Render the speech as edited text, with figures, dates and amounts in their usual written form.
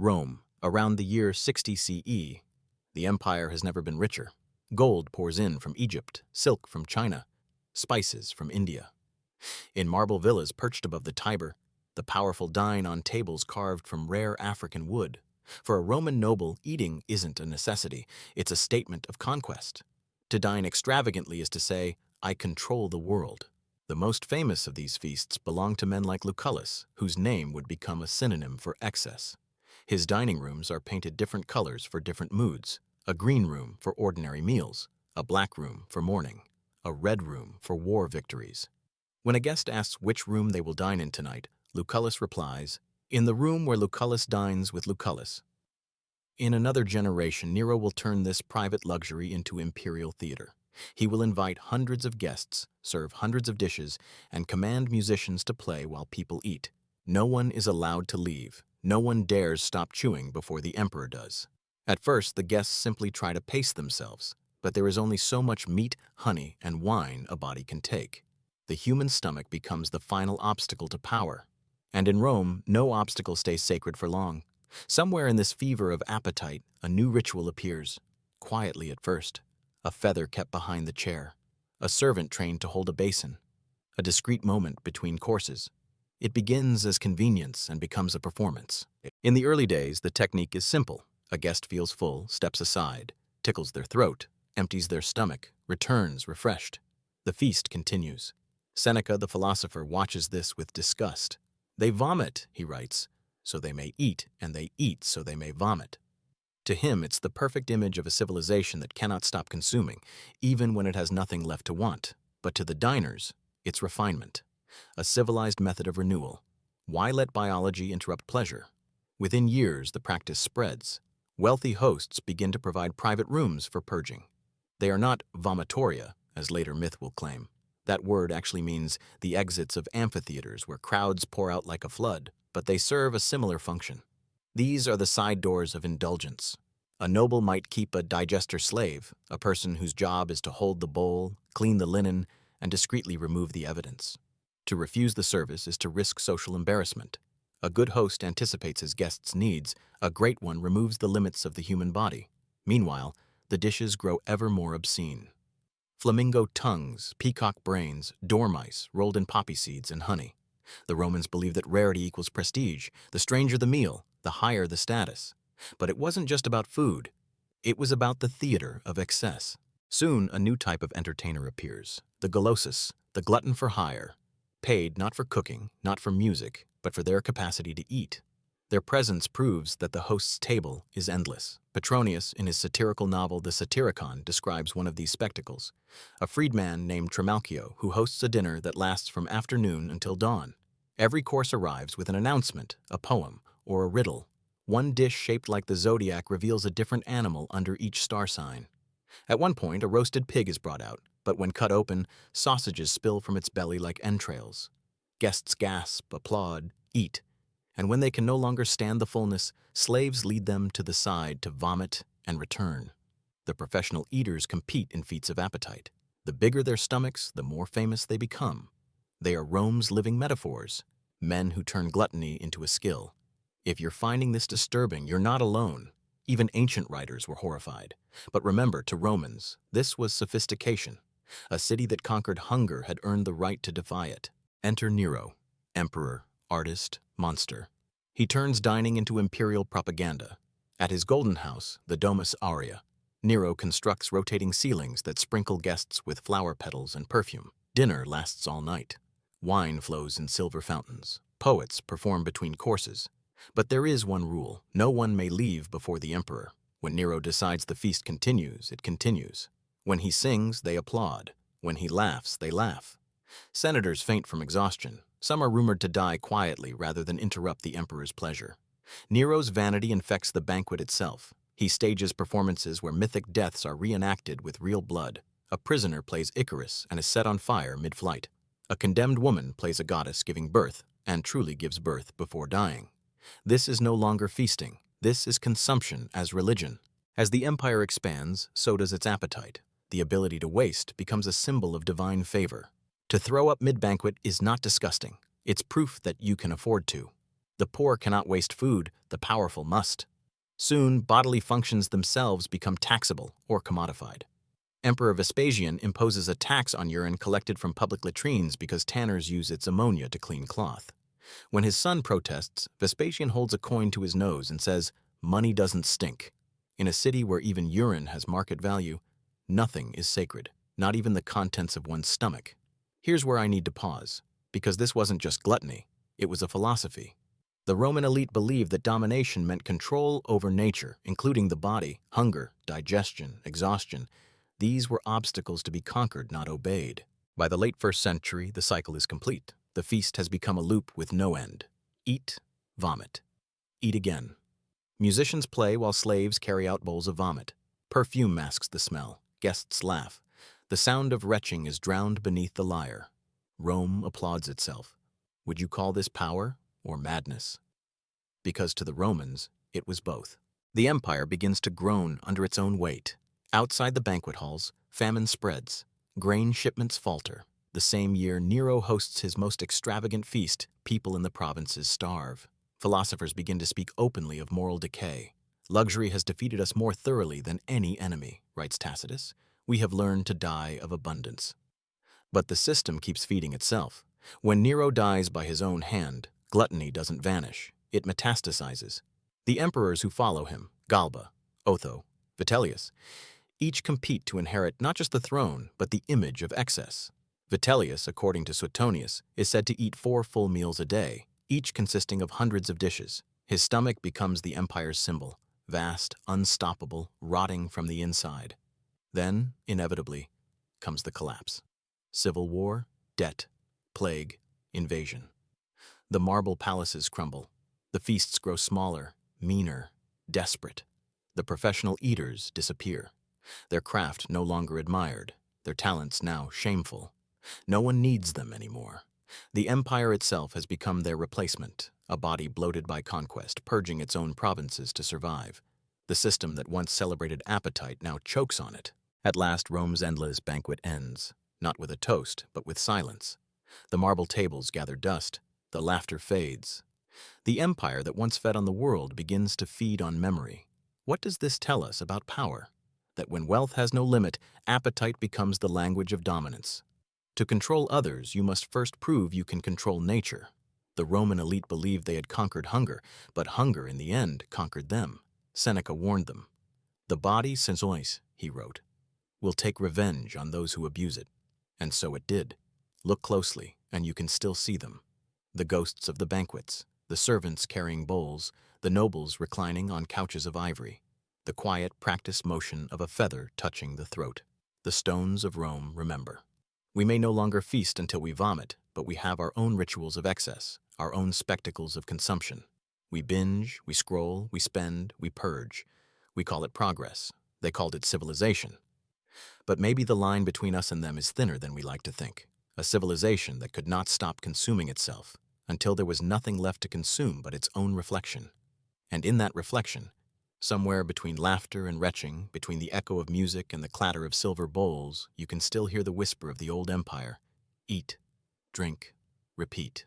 Rome, around the year 60 CE. The empire has never been richer. Gold pours in from Egypt, silk from China, spices from India. In marble villas perched above the Tiber, the powerful dine on tables carved from rare African wood. For a Roman noble, eating isn't a necessity, it's a statement of conquest. To dine extravagantly is to say, I control the world. The most famous of these feasts belong to men like Lucullus, whose name would become a synonym for excess. His dining rooms are painted different colors for different moods: a green room for ordinary meals, a black room for mourning, a red room for war victories. When a guest asks which room they will dine in tonight, Lucullus replies, "In the room where Lucullus dines with Lucullus." In another generation, Nero will turn this private luxury into imperial theater. He will invite hundreds of guests, serve hundreds of dishes, and command musicians to play while people eat. No one is allowed to leave. No one dares stop chewing before the emperor does. At first, the guests simply try to pace themselves, but there is only so much meat, honey, and wine a body can take. The human stomach becomes the final obstacle to power. And in Rome, no obstacle stays sacred for long. Somewhere in this fever of appetite, a new ritual appears, quietly at first. A feather kept behind the chair, a servant trained to hold a basin, a discreet moment between courses. It begins as convenience and becomes a performance. In the early days, the technique is simple. A guest feels full, steps aside, tickles their throat, empties their stomach, returns refreshed. The feast continues. Seneca, the philosopher, watches this with disgust. They vomit, he writes, so they may eat, and they eat so they may vomit. To him, it's the perfect image of a civilization that cannot stop consuming, even when it has nothing left to want. But to the diners, it's refinement, a civilized method of renewal. Why let biology interrupt pleasure? Within years, the practice spreads. Wealthy hosts begin to provide private rooms for purging. They are not vomitoria, as later myth will claim. That word actually means the exits of amphitheaters where crowds pour out like a flood, but they serve a similar function. These are the side doors of indulgence. A noble might keep a digester slave, a person whose job is to hold the bowl, clean the linen, and discreetly remove the evidence. To refuse the service is to risk social embarrassment. A good host anticipates his guests' needs. A great one removes the limits of the human body. Meanwhile, the dishes grow ever more obscene. Flamingo tongues, peacock brains, dormice rolled in poppy seeds and honey. The Romans believed that rarity equals prestige. The stranger the meal, the higher the status. But it wasn't just about food. It was about the theater of excess. Soon, a new type of entertainer appears, the gullosus, the glutton for hire, paid not for cooking, not for music, but for their capacity to eat. Their presence proves that the host's table is endless. Petronius, in his satirical novel The Satyricon, describes one of these spectacles, a freedman named Trimalchio who hosts a dinner that lasts from afternoon until dawn. Every course arrives with an announcement, a poem, or a riddle. One dish shaped like the zodiac reveals a different animal under each star sign. At one point, a roasted pig is brought out, but when cut open, sausages spill from its belly like entrails. Guests gasp, applaud, eat, and when they can no longer stand the fullness, slaves lead them to the side to vomit and return. The professional eaters compete in feats of appetite. The bigger their stomachs, the more famous they become. They are Rome's living metaphors, men who turn gluttony into a skill. If you're finding this disturbing, you're not alone. Even ancient writers were horrified. But remember, to Romans, this was sophistication. A city that conquered hunger had earned the right to defy it. Enter Nero, emperor, artist, monster. He turns dining into imperial propaganda. At his golden house, the Domus Aurea, Nero constructs rotating ceilings that sprinkle guests with flower petals and perfume. Dinner lasts all night. Wine flows in silver fountains. Poets perform between courses. But there is one rule: no one may leave before the emperor. When Nero decides the feast continues, it continues. When he sings, they applaud. When he laughs, they laugh. Senators faint from exhaustion. Some are rumored to die quietly rather than interrupt the emperor's pleasure. Nero's vanity infects the banquet itself. He stages performances where mythic deaths are reenacted with real blood. A prisoner plays Icarus and is set on fire mid-flight. A condemned woman plays a goddess giving birth, and truly gives birth before dying. This is no longer feasting. This is consumption as religion. As the empire expands, so does its appetite. The ability to waste becomes a symbol of divine favor. To throw up mid-banquet is not disgusting. It's proof that you can afford to. The poor cannot waste food, the powerful must. Soon, bodily functions themselves become taxable or commodified. Emperor Vespasian imposes a tax on urine collected from public latrines because tanners use its ammonia to clean cloth. When his son protests, Vespasian holds a coin to his nose and says, "Money doesn't stink." In a city where even urine has market value, nothing is sacred, not even the contents of one's stomach. Here's where I need to pause, because this wasn't just gluttony, it was a philosophy. The Roman elite believed that domination meant control over nature, including the body, hunger, digestion, exhaustion. These were obstacles to be conquered, not obeyed. By the late 1st century, the cycle is complete. The feast has become a loop with no end. Eat, vomit. Eat again. Musicians play while slaves carry out bowls of vomit. Perfume masks the smell. Guests laugh. The sound of retching is drowned beneath the lyre. Rome applauds itself. Would you call this power or madness? Because to the Romans, it was both. The empire begins to groan under its own weight. Outside the banquet halls, famine spreads. Grain shipments falter. The same year Nero hosts his most extravagant feast, people in the provinces starve. Philosophers begin to speak openly of moral decay. Luxury has defeated us more thoroughly than any enemy, writes Tacitus. We have learned to die of abundance. But the system keeps feeding itself. When Nero dies by his own hand, gluttony doesn't vanish. It metastasizes. The emperors who follow him, Galba, Otho, Vitellius, each compete to inherit not just the throne, but the image of excess. Vitellius, according to Suetonius, is said to eat 4 full meals a day, each consisting of hundreds of dishes. His stomach becomes the empire's symbol, vast, unstoppable, rotting from the inside. Then, inevitably, comes the collapse. Civil war, debt, plague, invasion. The marble palaces crumble. The feasts grow smaller, meaner, desperate. The professional eaters disappear. Their craft no longer admired, their talents now shameful. No one needs them anymore. The empire itself has become their replacement, a body bloated by conquest, purging its own provinces to survive. The system that once celebrated appetite now chokes on it. At last, Rome's endless banquet ends, not with a toast, but with silence. The marble tables gather dust, the laughter fades. The empire that once fed on the world begins to feed on memory. What does this tell us about power? That when wealth has no limit, appetite becomes the language of dominance. To control others, you must first prove you can control nature. The Roman elite believed they had conquered hunger, but hunger in the end conquered them. Seneca warned them. "The body, symbolized," he wrote, "will take revenge on those who abuse it." And so it did. Look closely, and you can still see them. The ghosts of the banquets, the servants carrying bowls, the nobles reclining on couches of ivory, the quiet, practiced motion of a feather touching the throat. The stones of Rome remember. We may no longer feast until we vomit, but we have our own rituals of excess, our own spectacles of consumption. We binge, we scroll, we spend, we purge. We call it progress. They called it civilization. But maybe the line between us and them is thinner than we like to think. A civilization that could not stop consuming itself until there was nothing left to consume but its own reflection. And in that reflection, somewhere between laughter and retching, between the echo of music and the clatter of silver bowls, you can still hear the whisper of the old empire. Eat, drink, repeat.